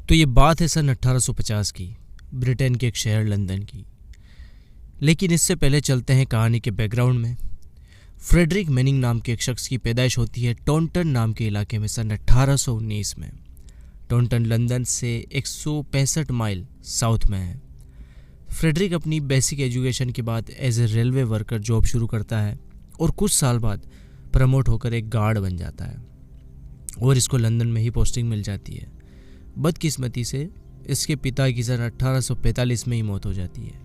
तो ये बात है सन 1850 की, ब्रिटेन के एक शहर लंदन की। लेकिन इससे पहले चलते हैं कहानी के बैकग्राउंड में। फ्रेडरिक मैनिंग नाम के एक शख्स की पैदाइश होती है टॉन्टन नाम के इलाके में सन 1819 में। टॉन्टन लंदन से 165 माइल साउथ में है। फ्रेडरिक अपनी बेसिक एजुकेशन के बाद as a railway worker job शुरू करता है और कुछ साल बाद प्रमोट होकर एक गार्ड बन जाता है और इसको लंदन में ही पोस्टिंग मिल जाती है। बदकिस्मती से इसके पिता की सन 1845 में ही मौत हो जाती है।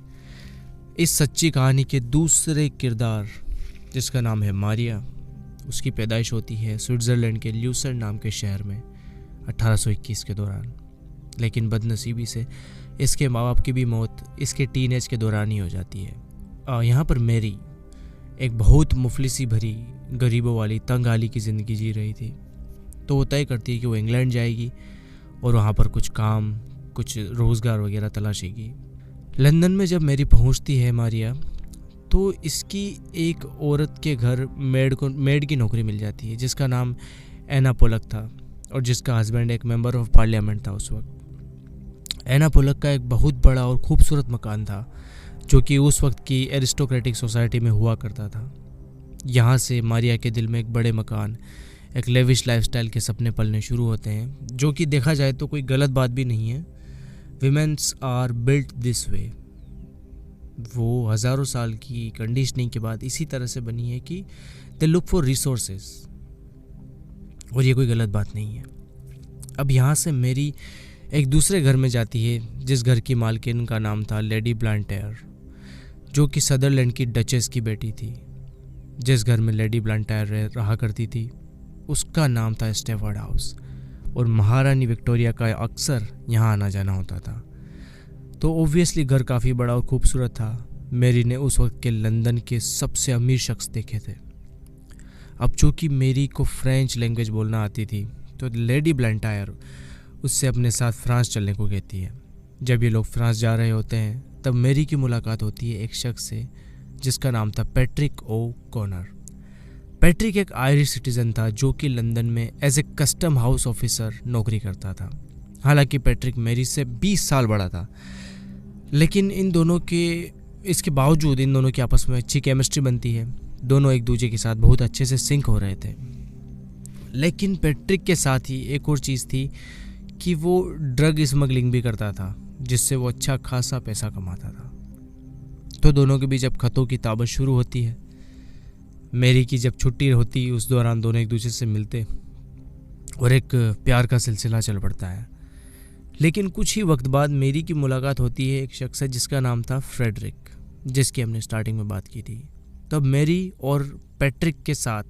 इस सच्ची कहानी के दूसरे किरदार जिसका नाम है मारिया, उसकी पैदाइश होती है स्विट्ज़रलैंड के ल्यूसर्न नाम के शहर में 1821 के दौरान। लेकिन बदनसीबी से इसके माँ बाप की भी मौत इसके टीनेज के दौरान ही हो जाती है। यहाँ पर मेरी एक बहुत मुफलिसी भरी गरीबों वाली तंग हाली की ज़िंदगी जी रही थी। तो वो तय करती है कि वो इंग्लैंड जाएगी और वहाँ पर कुछ काम, कुछ रोज़गार वगैरह तलाशेगी। लंदन में जब मेरी पहुँचती है मारिया, तो इसकी एक औरत के घर मेड की नौकरी मिल जाती है जिसका नाम एना पोलक था और जिसका हस्बैंड एक मेंबर ऑफ पार्लियामेंट था उस वक्त। एना पोलक का एक बहुत बड़ा और खूबसूरत मकान था जो कि उस वक्त की एरिस्टोक्रेटिक सोसाइटी में हुआ करता था। यहाँ से मारिया के दिल में एक बड़े मकान, एक लेविश लाइफस्टाइल के सपने पलने शुरू होते हैं, जो कि देखा जाए तो कोई गलत बात भी नहीं है। Womens are built this way. वो हज़ारों साल की कंडीशनिंग के बाद इसी तरह से बनी है कि दे लुक फॉर रिसोर्सेज, और ये कोई गलत बात नहीं है। अब यहाँ से मेरी एक दूसरे घर में जाती है जिस घर की मालकिन का नाम था लेडी ब्लांटायर, जो कि सदरलैंड की डचेस की बेटी थी। जिस घर में लेडी ब्लांटायर रहा करती थी उसका नाम था स्टेफर्ड हाउस और महारानी विक्टोरिया का अक्सर यहाँ आना जाना होता था। तो ओब्वियसली घर काफ़ी बड़ा और खूबसूरत था। मेरी ने उस वक्त के लंदन के सबसे अमीर शख्स देखे थे। अब चूँकि मेरी को फ्रेंच लैंग्वेज बोलना आती थी तो लेडी ब्लांटायर उससे अपने साथ फ्रांस चलने को कहती है। जब ये लोग फ्रांस जा रहे होते हैं तब मेरी की मुलाकात होती है एक शख्स से जिसका नाम था पैट्रिक ओ कॉनर। पैट्रिक एक आयरिश सिटीज़न था जो कि लंदन में as a custom house officer नौकरी करता था। हालांकि पैट्रिक मेरी से 20 साल बड़ा था, लेकिन इसके बावजूद इन दोनों की आपस में अच्छी केमिस्ट्री बनती है। दोनों एक दूसरे के साथ बहुत अच्छे से सिंक हो रहे थे। लेकिन पैट्रिक के साथ ही एक और चीज़ थी कि वो ड्रग स्मगलिंग भी करता था, जिससे वो अच्छा खासा पैसा कमाता था। तो दोनों के बीच अब खतों की ताबत शुरू होती है। मेरी की जब छुट्टी होती उस दौरान दोनों एक दूसरे से मिलते और एक प्यार का सिलसिला चल पड़ता है। लेकिन कुछ ही वक्त बाद मेरी की मुलाकात होती है एक शख्स से जिसका नाम था फ्रेडरिक, जिसकी हमने स्टार्टिंग में बात की थी। तब मेरी और पैट्रिक के साथ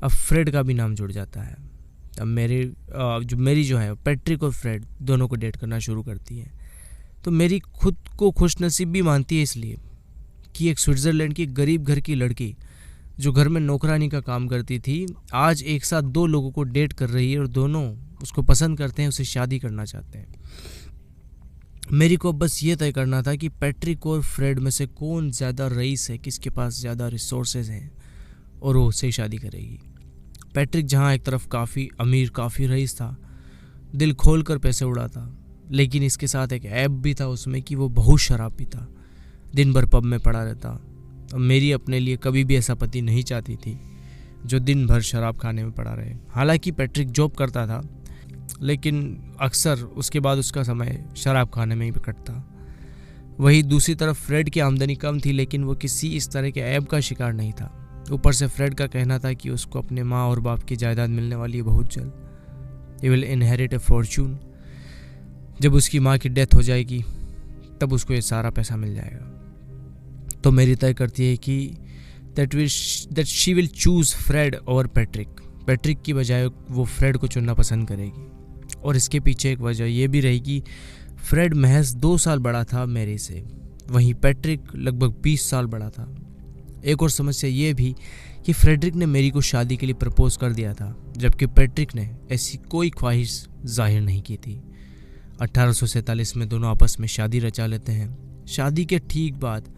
अब फ्रेड का भी नाम जुड़ जाता है। अब मेरी जो है पैट्रिक और फ्रेड दोनों को डेट करना शुरू करती है। तो मेरी खुद को खुशनसीब भी मानती है इसलिए कि एक स्विट्ज़रलैंड की गरीब घर की लड़की जो घर में नौकरानी का काम करती थी, आज एक साथ दो लोगों को डेट कर रही है और दोनों उसको पसंद करते हैं, उसे शादी करना चाहते हैं। मेरी को बस ये तय करना था कि पैट्रिक और फ्रेड में से कौन ज़्यादा रईस है, किसके पास ज़्यादा रिसोर्सेज हैं, और वो उससे शादी करेगी। पैट्रिक जहाँ एक तरफ काफ़ी अमीर, काफ़ी रईस था, दिल खोल कर पैसे उड़ाता, लेकिन इसके साथ एक ऐब भी था उसमें कि वो बहुत शराब पीता, दिन भर पब में पड़ा रहता। मेरी अपने लिए कभी भी ऐसा पति नहीं चाहती थी जो दिन भर शराब खाने में पड़ा रहे। हालांकि पैट्रिक जॉब करता था, लेकिन अक्सर उसके बाद उसका समय शराब खाने में ही कटता। वहीं दूसरी तरफ फ्रेड की आमदनी कम थी, लेकिन वो किसी इस तरह के ऐब का शिकार नहीं था। ऊपर से फ्रेड का कहना था कि उसको अपने माँ और बाप की जायदाद मिलने वाली है बहुत जल्द। He will inherit A Fortune. जब उसकी माँ की डेथ हो जाएगी तब उसको ये सारा पैसा मिल जाएगा। तो मेरी तय करती है कि that she will choose Fred over Patrick. Patrick की बजाय वो फ्रेड को चुनना पसंद करेगी। और इसके पीछे एक वजह ये भी रहेगी, फ्रेड महज 2 साल बड़ा था मेरी से, वहीं पैट्रिक लगभग 20 साल बड़ा था। एक और समस्या ये भी कि फ्रेडरिक ने मेरी को शादी के लिए प्रपोज कर दिया था, जबकि पैट्रिक ने ऐसी कोई ख्वाहिश जाहिर नहीं की थी। 1847 में दोनों आपस में शादी रचा लेते हैं। शादी के ठीक बाद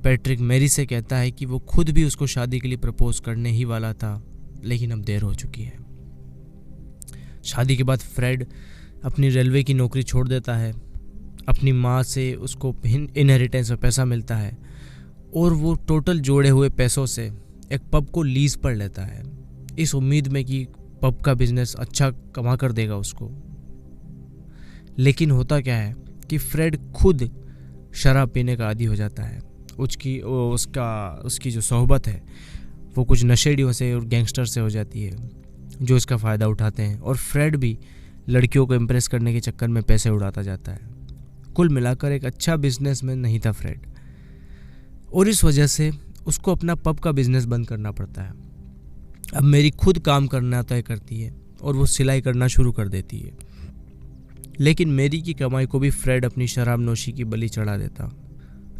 पैट्रिक मेरी से कहता है कि वो खुद भी उसको शादी के लिए प्रपोज करने ही वाला था, लेकिन अब देर हो चुकी है। शादी के बाद फ्रेड अपनी रेलवे की नौकरी छोड़ देता है, अपनी माँ से उसको इनहेरिटेंस में पैसा मिलता है और वो टोटल जोड़े हुए पैसों से एक पब को लीज पर लेता है, इस उम्मीद में कि पब का बिजनेस अच्छा कमा कर देगा उसको। लेकिन होता क्या है कि फ्रेड खुद शराब पीने का आदी हो जाता है। उसकी जो सोहबत है वो कुछ नशेड़ियों से और गैंगस्टर से हो जाती है जो इसका फ़ायदा उठाते हैं, और फ्रेड भी लड़कियों को इम्प्रेस करने के चक्कर में पैसे उड़ाता जाता है। कुल मिलाकर एक अच्छा बिजनेसमैन नहीं था फ्रेड, और इस वजह से उसको अपना पब का बिजनेस बंद करना पड़ता है। अब मेरी खुद काम करना तय करती है और वो सिलाई करना शुरू कर देती है, लेकिन मेरी की कमाई को भी फ्रेड अपनी शराब नोशी की बलि चढ़ा देता।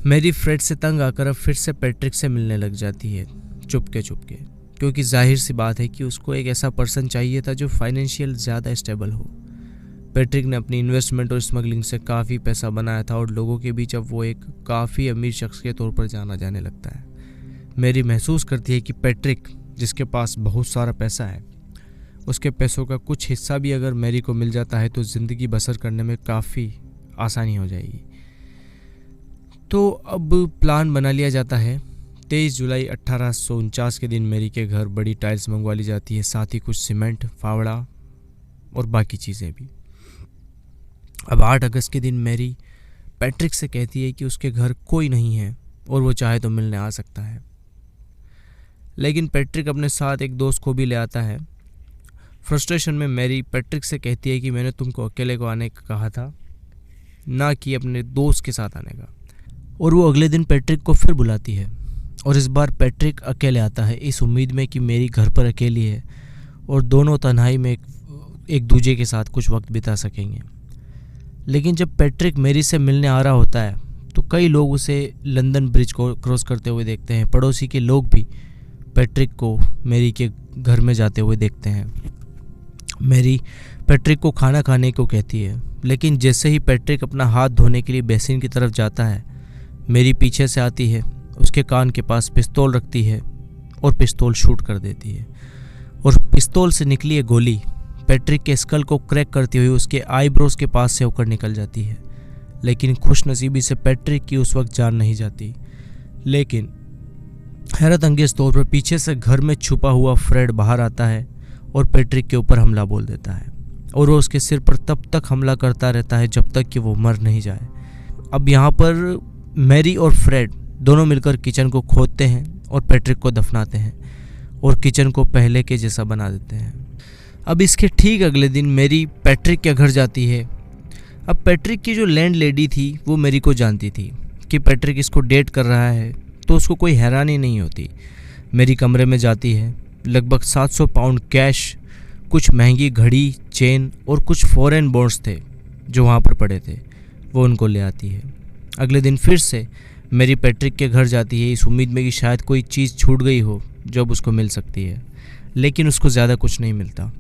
मेरी फ्रेड से तंग आकर अब फिर से पैट्रिक से मिलने लग जाती है, चुपके, क्योंकि जाहिर सी बात है कि उसको एक ऐसा पर्सन चाहिए था जो फाइनेंशियल ज़्यादा स्टेबल हो। पैट्रिक ने अपनी इन्वेस्टमेंट और स्मगलिंग से काफ़ी पैसा बनाया था और लोगों के बीच अब वो एक काफ़ी अमीर शख्स के तौर पर जाना जाने लगता है। मेरी महसूस करती है कि पैट्रिक, जिसके पास बहुत सारा पैसा है, उसके पैसों का कुछ हिस्सा भी अगर मैरी को मिल जाता है तो ज़िंदगी बसर करने में काफ़ी आसानी हो जाएगी। तो अब प्लान बना लिया जाता है। 23 जुलाई 1849 के दिन मैरी के घर बड़ी टाइल्स मंगवा ली जाती है, साथ ही कुछ सीमेंट, फावड़ा और बाकी चीज़ें भी। अब 8 अगस्त के दिन मैरी पैट्रिक से कहती है कि उसके घर कोई नहीं है और वो चाहे तो मिलने आ सकता है। लेकिन पैट्रिक अपने साथ एक दोस्त को भी ले आता है। फ्रस्ट्रेशन में मैरी पैट्रिक से कहती है कि मैंने तुमको अकेले को आने का कहा था, ना कि अपने दोस्त के साथ आने का। और वो अगले दिन पैट्रिक को फिर बुलाती है और इस बार पैट्रिक अकेले आता है, इस उम्मीद में कि मेरी घर पर अकेली है और दोनों तन्हाई में एक दूजे के साथ कुछ वक्त बिता सकेंगे। लेकिन जब पैट्रिक मैरी से मिलने आ रहा होता है तो कई लोग उसे लंदन ब्रिज को क्रॉस करते हुए देखते हैं। पड़ोसी के लोग भी पैट्रिक को मैरी के घर में जाते हुए देखते हैं। मैरी पैट्रिक को खाना खाने को कहती है, लेकिन जैसे ही पैट्रिक अपना हाथ धोने के लिए बेसिन की तरफ जाता है, मैरी पीछे से आती है, उसके कान के पास पिस्तौल रखती है और पिस्तौल शूट कर देती है। और पिस्तौल से निकली एक गोली पैट्रिक के स्कल को क्रैक करती हुई उसके आईब्रोज के पास से होकर निकल जाती है। लेकिन खुशनसीबी से पैट्रिक की उस वक्त जान नहीं जाती। लेकिन हैरत अंगेज तौर पर पीछे से घर में छुपा हुआ फ्रेड बाहर आता है और पैट्रिक के ऊपर हमला बोल देता है, और वो उसके सिर पर तब तक हमला करता रहता है जब तक कि वो मर नहीं जाए। अब यहाँ पर मैरी और फ्रेड दोनों मिलकर किचन को खोदते हैं और पैट्रिक को दफनाते हैं और किचन को पहले के जैसा बना देते हैं। अब इसके ठीक अगले दिन मैरी पैट्रिक के घर जाती है। अब पैट्रिक की जो लैंड लेडी थी वो मैरी को जानती थी कि पैट्रिक इसको डेट कर रहा है, तो उसको कोई हैरानी नहीं होती। मैरी कमरे में जाती है, लगभग 700 पाउंड कैश, कुछ महंगी घड़ी, चेन और कुछ फॉरेन बॉन्ड्स थे जो वहाँ पर पड़े थे, वो उनको ले आती है। अगले दिन फिर से मैरी पैट्रिक के घर जाती है, इस उम्मीद में कि शायद कोई चीज़ छूट गई हो जो अब उसको मिल सकती है, लेकिन उसको ज़्यादा कुछ नहीं मिलता।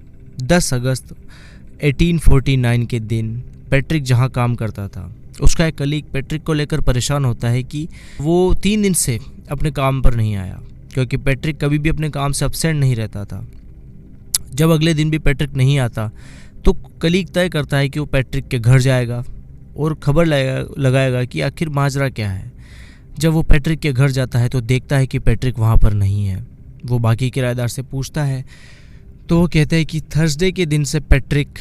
10 अगस्त 1849 के दिन पैट्रिक जहाँ काम करता था, उसका एक कलीग पैट्रिक को लेकर परेशान होता है कि वो 3 दिन से अपने काम पर नहीं आया, क्योंकि पैट्रिक कभी भी अपने काम से अपसेंट नहीं रहता था। जब अगले दिन भी पैट्रिक नहीं आता तो कलीग तय करता है कि वो पैट्रिक के घर जाएगा और खबर लगाएगा कि आखिर माजरा क्या है। जब वो पैट्रिक के घर जाता है तो देखता है कि पैट्रिक वहाँ पर नहीं है। वो बाकी किराएदार से पूछता है तो वो कहते हैं कि थर्सडे के दिन से पैट्रिक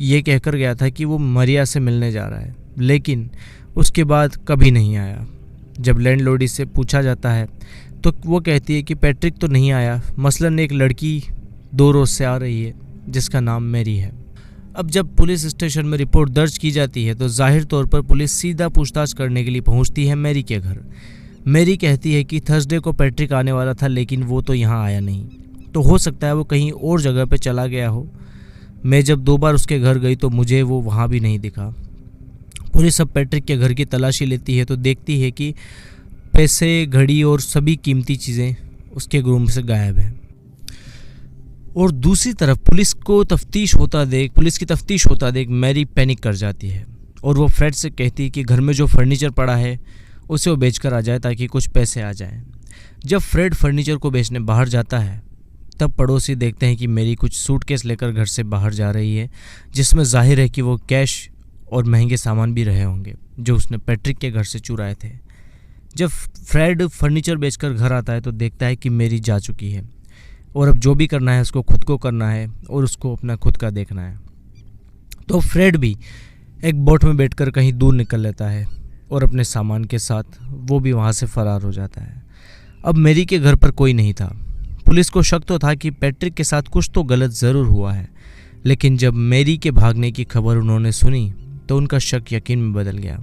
ये कहकर गया था कि वो मरिया से मिलने जा रहा है, लेकिन उसके बाद कभी नहीं आया। जब लैंडलॉर्ड से पूछा जाता है तो वो कहती है कि पैट्रिक तो नहीं आया, मसलन एक लड़की 2 रोज़ से आ रही है जिसका नाम मैरी है। अब जब पुलिस स्टेशन में रिपोर्ट दर्ज की जाती है तो जाहिर तौर पर पुलिस सीधा पूछताछ करने के लिए पहुंचती है मैरी के घर। मैरी कहती है कि थर्सडे को पैट्रिक आने वाला था, लेकिन वो तो यहाँ आया नहीं, तो हो सकता है वो कहीं और जगह पे चला गया हो। मैं जब 2 बार उसके घर गई तो मुझे वो वहाँ भी नहीं दिखा। पुलिस अब पैट्रिक के घर की तलाशी लेती है तो देखती है कि पैसे, घड़ी और सभी कीमती चीज़ें उसके रूम से गायब हैं। और दूसरी तरफ पुलिस की तफ्तीश होता देख मैरी पैनिक कर जाती है और वो फ्रेड से कहती है कि घर में जो फर्नीचर पड़ा है उसे वो बेचकर आ जाए ताकि कुछ पैसे आ जाएं। जब फ्रेड फर्नीचर को बेचने बाहर जाता है तब पड़ोसी देखते हैं कि मेरी कुछ सूटकेस लेकर घर से बाहर जा रही है, जिसमें जाहिर है कि वो कैश और महंगे सामान भी रहे होंगे जो उसने पैट्रिक के घर से चुराए थे। जब फ्रेड फर्नीचर बेचकर घर आता है तो देखता है कि मेरी जा चुकी है और अब जो भी करना है उसको खुद को करना है और उसको अपना खुद का देखना है। तो फ्रेड भी एक बोट में बैठकर कहीं दूर निकल लेता है और अपने सामान के साथ वो भी वहाँ से फरार हो जाता है। अब मेरी के घर पर कोई नहीं था। पुलिस को शक तो था कि पैट्रिक के साथ कुछ तो गलत ज़रूर हुआ है, लेकिन जब मेरी के भागने की खबर उन्होंने सुनी तो उनका शक यकीन में बदल गया।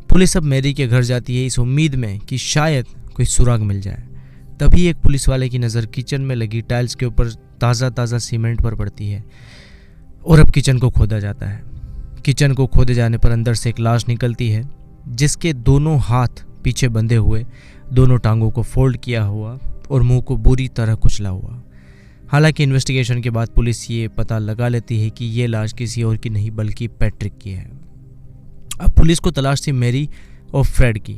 पुलिस अब मेरी के घर जाती है इस उम्मीद में कि शायद कोई सुराग मिल जाए। तभी एक पुलिस वाले की नज़र किचन में लगी टाइल्स के ऊपर ताज़ा सीमेंट पर पड़ती है और अब किचन को खोदा जाता है। किचन को खोदे जाने पर अंदर से एक लाश निकलती है जिसके दोनों हाथ पीछे बंधे हुए, दोनों टांगों को फोल्ड किया हुआ और मुंह को बुरी तरह कुचला हुआ। हालांकि इन्वेस्टिगेशन के बाद पुलिस ये पता लगा लेती है कि ये लाश किसी और की नहीं बल्कि पैट्रिक की है। अब पुलिस को तलाश थी मेरी और फ्रेड की।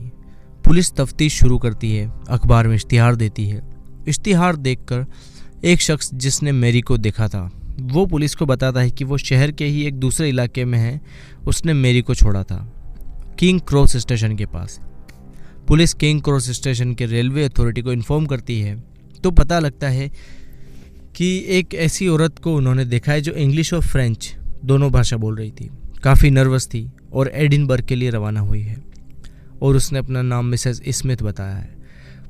पुलिस तफ्तीश शुरू करती है, अखबार में इश्तिहार देती है। इश्तिहार देखकर एक शख्स जिसने मेरी को देखा था वो पुलिस को बताता है कि वो शहर के ही एक दूसरे इलाके में है, उसने मेरी को छोड़ा था किंग क्रॉस स्टेशन के पास। पुलिस किंग क्रॉस स्टेशन के रेलवे अथॉरिटी को इन्फॉर्म करती है तो पता लगता है कि एक ऐसी औरत को उन्होंने देखा है जो इंग्लिश और फ्रेंच दोनों भाषा बोल रही थी, काफ़ी नर्वस थी और एडिनबर्ग के लिए रवाना हुई है और उसने अपना नाम मिसेस स्मिथ बताया है।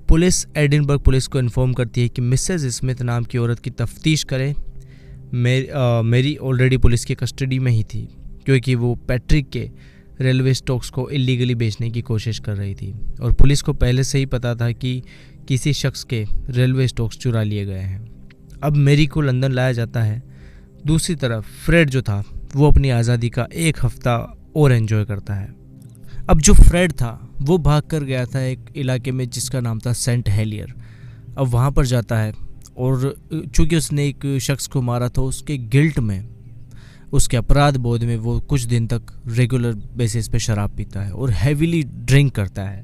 पुलिस एडिनबर्ग पुलिस को इन्फॉर्म करती है कि मिसेस स्मिथ नाम की औरत की तफ्तीश करें। मेरी ऑलरेडी पुलिस की कस्टडी में ही थी क्योंकि वो पैट्रिक के रेलवे स्टॉक्स को इलीगली बेचने की कोशिश कर रही थी और पुलिस को पहले से ही पता था कि किसी शख्स के रेलवे स्टॉक्स चुरा लिए गए हैं। अब मेरी को लंदन लाया जाता है। दूसरी तरफ फ्रेड जो था वो अपनी आज़ादी का एक हफ्ता और एंजॉय करता है। अब जो फ्रेड था वो भाग कर गया था एक इलाके में जिसका नाम था सेंट हेलियर। अब वहाँ पर जाता है और चूँकि उसने एक शख्स को मारा था उसके गिल्ट में, उसके अपराध बोध में वो कुछ दिन तक रेगुलर बेसिस पे शराब पीता है और हैवीली ड्रिंक करता है।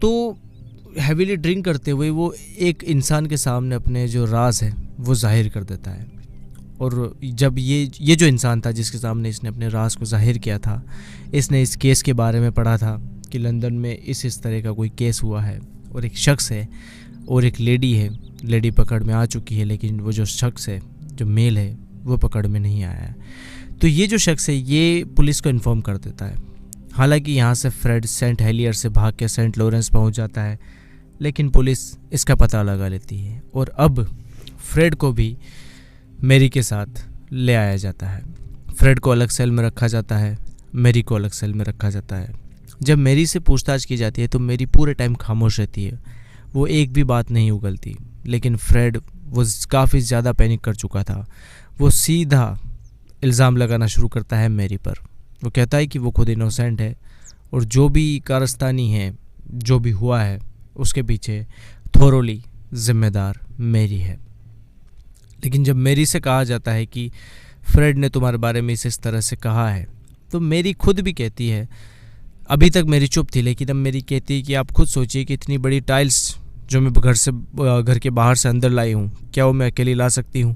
तो हैवीली ड्रिंक करते हुए वो एक इंसान के सामने अपने जो राज है वो जाहिर कर देता है। और जब ये जो इंसान था जिसके सामने इसने अपने राज को जाहिर किया था, इसने इस केस के बारे में पढ़ा था कि लंदन में इस तरह का कोई केस हुआ है और एक शख्स है और एक लेडी है। लेडी पकड़ में आ चुकी है लेकिन वो जो शख्स है, जो मेल है, वो पकड़ में नहीं आया है। तो ये जो शख्स है ये पुलिस को इन्फॉर्म कर देता है। हालांकि यहाँ से फ्रेड सेंट हेलियर से भाग के सेंट लॉरेंस पहुँच जाता है, लेकिन पुलिस इसका पता लगा लेती है और अब फ्रेड को भी मेरी के साथ ले आया जाता है। फ्रेड को अलग सेल में रखा जाता है, मेरी को अलग सेल में रखा जाता है। जब मेरी से पूछताछ की जाती है तो मेरी पूरे टाइम खामोश रहती है, वो एक भी बात नहीं उगलती। लेकिन फ्रेड वो काफ़ी ज़्यादा पैनिक कर चुका था। वो सीधा इल्ज़ाम लगाना शुरू करता है मेरी पर। वो कहता है कि वो खुद इनोसेंट है और जो भी कारस्तानी है, जो भी हुआ है, उसके पीछे थोरोली जिम्मेदार मेरी है। लेकिन जब मेरी से कहा जाता है कि फ्रेड ने तुम्हारे बारे में इस तरह से कहा है, तो मेरी खुद भी कहती है, अभी तक मेरी चुप थी, लेकिन अब मेरी कहती है कि आप खुद सोचिए कि इतनी बड़ी टाइल्स जो मैं घर के बाहर से अंदर लाई हूँ, क्या वो मैं अकेली ला सकती हूँ?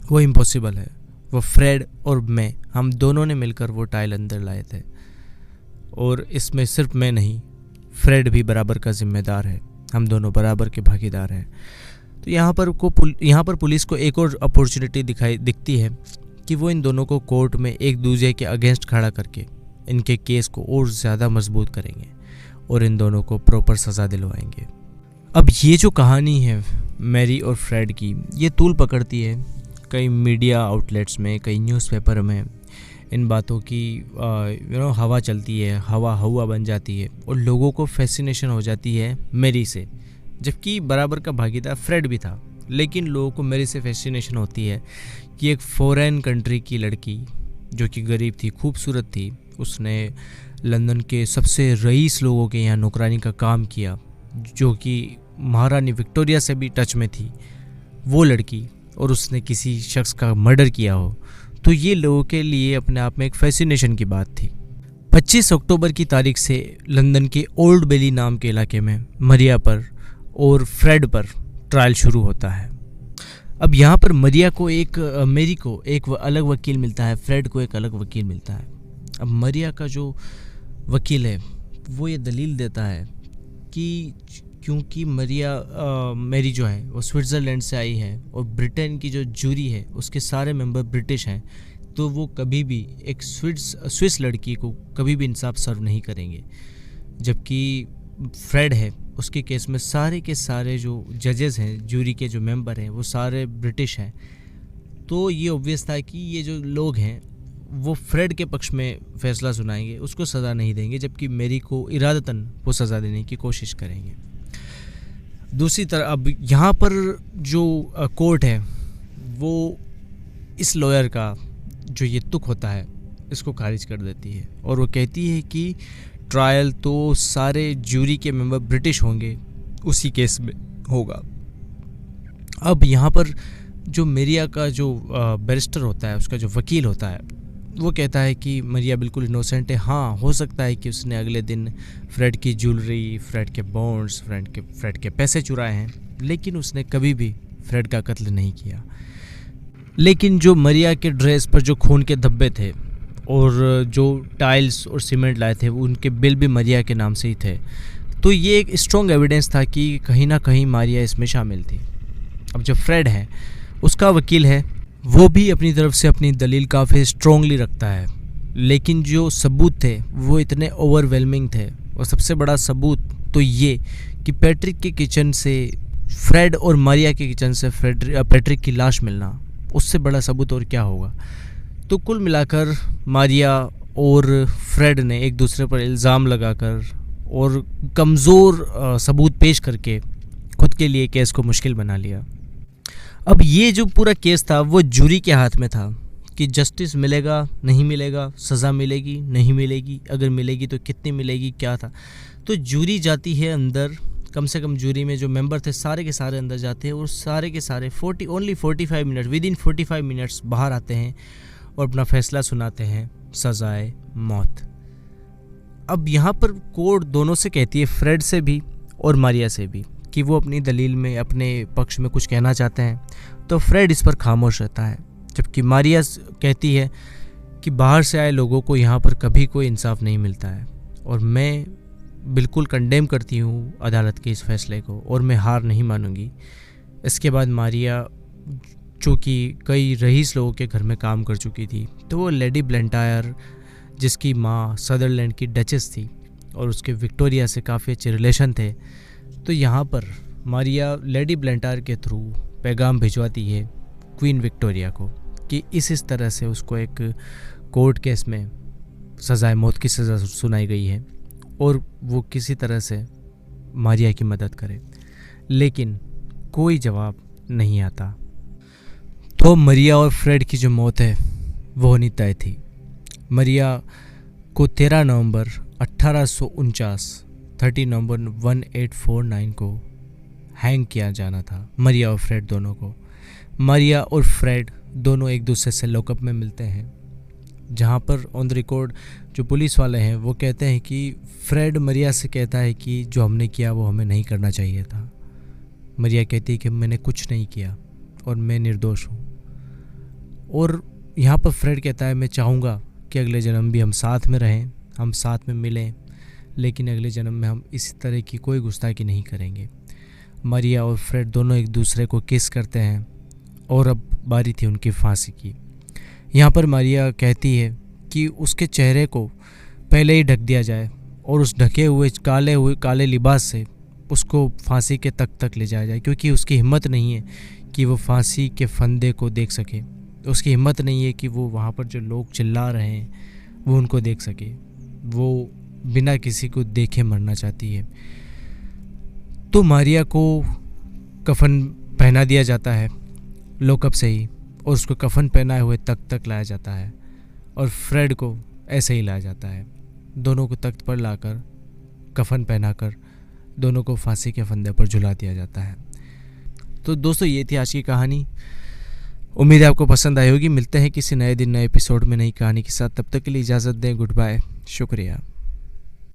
वो इम्पॉसिबल है। वो फ्रेड और मैं, हम दोनों ने मिलकर वो टाइल अंदर लाए थे और इसमें सिर्फ मैं नहीं, फ्रेड भी बराबर का जिम्मेदार है। हम दोनों बराबर के भागीदार हैं। तो यहाँ पर पुलिस को एक और अपॉर्चुनिटी दिखती है कि वो इन दोनों को कोर्ट में एक दूसरे के अगेंस्ट खड़ा करके इनके केस को और ज़्यादा मजबूत करेंगे और इन दोनों को प्रॉपर सज़ा दिलवाएंगे। अब ये जो कहानी है मैरी और फ्रेड की, ये तूल पकड़ती है कई मीडिया आउटलेट्स में, कई न्यूज़पेपर में। इन बातों की हवा चलती है, हवा बन जाती है और लोगों को फैसिनेशन हो जाती है मेरी से, जबकि बराबर का भागीदार फ्रेड भी था। लेकिन लोगों को मेरी से फैसिनेशन होती है कि एक फॉरेन कंट्री की लड़की जो कि गरीब थी, खूबसूरत थी, उसने लंदन के सबसे रईस लोगों के यहाँ नौकरानी का काम किया, जो कि महारानी विक्टोरिया से भी टच में थी वो लड़की, और उसने किसी शख्स का मर्डर किया हो, तो ये लोगों के लिए अपने आप में एक फैसिनेशन की बात थी। 25 अक्टूबर की तारीख से लंदन के ओल्ड बेली नाम के इलाके में मरिया पर और फ्रेड पर ट्रायल शुरू होता है। अब यहाँ पर मरिया को मेरी को एक अलग वकील मिलता है, फ्रेड को एक अलग वकील मिलता है। अब मरिया का जो वकील है वो ये दलील देता है कि क्योंकि मेरी जो है वो स्विट्ज़रलैंड से आई है और ब्रिटेन की जो जूरी है उसके सारे मेंबर ब्रिटिश हैं, तो वो कभी भी एक स्विस लड़की को कभी भी इंसाफ सर्व नहीं करेंगे। जबकि फ्रेड है उसके केस में सारे के सारे जो जजेस हैं, जूरी के जो मेंबर हैं, वो सारे ब्रिटिश हैं। तो ये ऑब्वियस था कि ये जो लोग हैं वो फ्रेड के पक्ष में फ़ैसला सुनाएंगे, उसको सज़ा नहीं देंगे, जबकि मेरी को इरादतन वो सज़ा देने की कोशिश करेंगे। दूसरी तरफ अब यहाँ पर जो कोर्ट है वो इस लॉयर का जो ये तुक होता है इसको खारिज कर देती है और वो कहती है कि ट्रायल तो सारे जूरी के मेंबर ब्रिटिश होंगे उसी केस में होगा। अब यहाँ पर जो मरिया का जो बैरिस्टर होता है, उसका जो वकील होता है, वो कहता है कि मरिया बिल्कुल इनोसेंट है। हाँ, हो सकता है कि उसने अगले दिन फ्रेड की ज्वेलरी, फ्रेड के बॉन्ड्स, फ्रेड के पैसे चुराए हैं, लेकिन उसने कभी भी फ्रेड का कत्ल नहीं किया। लेकिन जो मरिया के ड्रेस पर जो खून के धब्बे थे और जो टाइल्स और सीमेंट लाए थे वो उनके बिल भी मरिया के नाम से ही थे, तो ये एक स्ट्रॉन्ग एविडेंस था कि कहीं ना कहीं मरिया इसमें शामिल थी। अब जो फ्रेड है उसका वकील है वो भी अपनी तरफ से अपनी दलील काफ़ी स्ट्रॉन्गली रखता है, लेकिन जो सबूत थे वो इतने ओवरवेलमिंग थे। और सबसे बड़ा सबूत तो ये कि पैट्रिक के किचन से फ्रेड और मरिया के किचन से पैट्रिक की लाश मिलना, उससे बड़ा सबूत और क्या होगा। तो कुल मिलाकर मरिया और फ्रेड ने एक दूसरे पर इल्ज़ाम लगाकर और कमज़ोर सबूत पेश करके खुद के लिए केस को मुश्किल बना लिया। अब ये जो पूरा केस था वो जूरी के हाथ में था कि जस्टिस मिलेगा नहीं मिलेगा, सज़ा मिलेगी नहीं मिलेगी, अगर मिलेगी तो कितनी मिलेगी, क्या था। तो जूरी जाती है अंदर, कम से कम जूरी में जो मेंबर थे सारे के सारे अंदर जाते हैं और सारे के सारे 45 मिनट विदिन 45 मिनट्स बाहर आते हैं और अपना फैसला सुनाते हैं, सज़ाए मौत। अब यहाँ पर कोर्ट दोनों से कहती है, फ्रेड से भी और मरिया से भी, कि वो अपनी दलील में अपने पक्ष में कुछ कहना चाहते हैं, तो फ्रेड इस पर खामोश रहता है। जबकि मरिया कहती है कि बाहर से आए लोगों को यहाँ पर कभी कोई इंसाफ नहीं मिलता है और मैं बिल्कुल कंडेम करती हूँ अदालत के इस फैसले को और मैं हार नहीं मानूंगी। इसके बाद मरिया, चूँकि कई रईस लोगों के घर में काम कर चुकी थी, तो वो लेडी ब्लेंटायर जिसकी माँ सदरलैंड की डचेस थी और उसके विक्टोरिया से काफ़ी अच्छे रिलेशन थे, तो यहाँ पर मरिया लेडी ब्लेंटायर के थ्रू पैगाम भिजवाती है क्वीन विक्टोरिया को कि इस तरह से उसको एक कोर्ट केस में सज़ाए मौत की सज़ा सुनाई गई है और वो किसी तरह से मरिया की मदद करे, लेकिन कोई जवाब नहीं आता। तो मरिया और फ्रेड की जो मौत है वो होनी तय थी। मरिया को 13 नवंबर 1849 30 नवंबर 1849 को हैंग किया जाना था, मरिया और फ्रेड दोनों को। मरिया और फ्रेड दोनों एक दूसरे से लॉकअप में मिलते हैं, जहाँ पर ऑन द रिकॉर्ड जो पुलिस वाले हैं वो कहते हैं कि फ्रेड मरिया से कहता है कि जो हमने किया वो हमें नहीं करना चाहिए था। मरिया कहती है कि मैंने कुछ नहीं किया और मैं निर्दोष हूँ। और यहाँ पर फ्रेड कहता है, मैं चाहूँगा कि अगले जन्म भी हम साथ में रहें, हम साथ में मिलें, लेकिन अगले जन्म में हम इस तरह की कोई गुस्ताखी नहीं करेंगे। मरिया और फ्रेड दोनों एक दूसरे को किस करते हैं और अब बारी थी उनकी फांसी की। यहाँ पर मरिया कहती है कि उसके चेहरे को पहले ही ढक दिया जाए और उस ढके हुए काले लिबास से उसको फांसी के तक ले जाया जाए, क्योंकि उसकी हिम्मत नहीं है कि वो फांसी के फंदे को देख सके। उसकी हिम्मत नहीं है कि वो वहाँ पर जो लोग चिल्ला रहे हैं वो उनको देख सके। वो बिना किसी को देखे मरना चाहती है। तो मरिया को कफन पहना दिया जाता है लॉकअप से ही, और उसको कफन पहनाए हुए तक लाया जाता है और फ्रेड को ऐसे ही लाया जाता है। दोनों को तख्त पर लाकर कफन पहनाकर दोनों को फांसी के फंदे पर झुला दिया जाता है। तो दोस्तों, ये थी आज की कहानी। उम्मीद है आपको पसंद आई होगी। मिलते हैं किसी नए दिन नए एपिसोड में नई कहानी के साथ। तब तक के लिए इजाज़त दें। Good bye. शुक्रिया।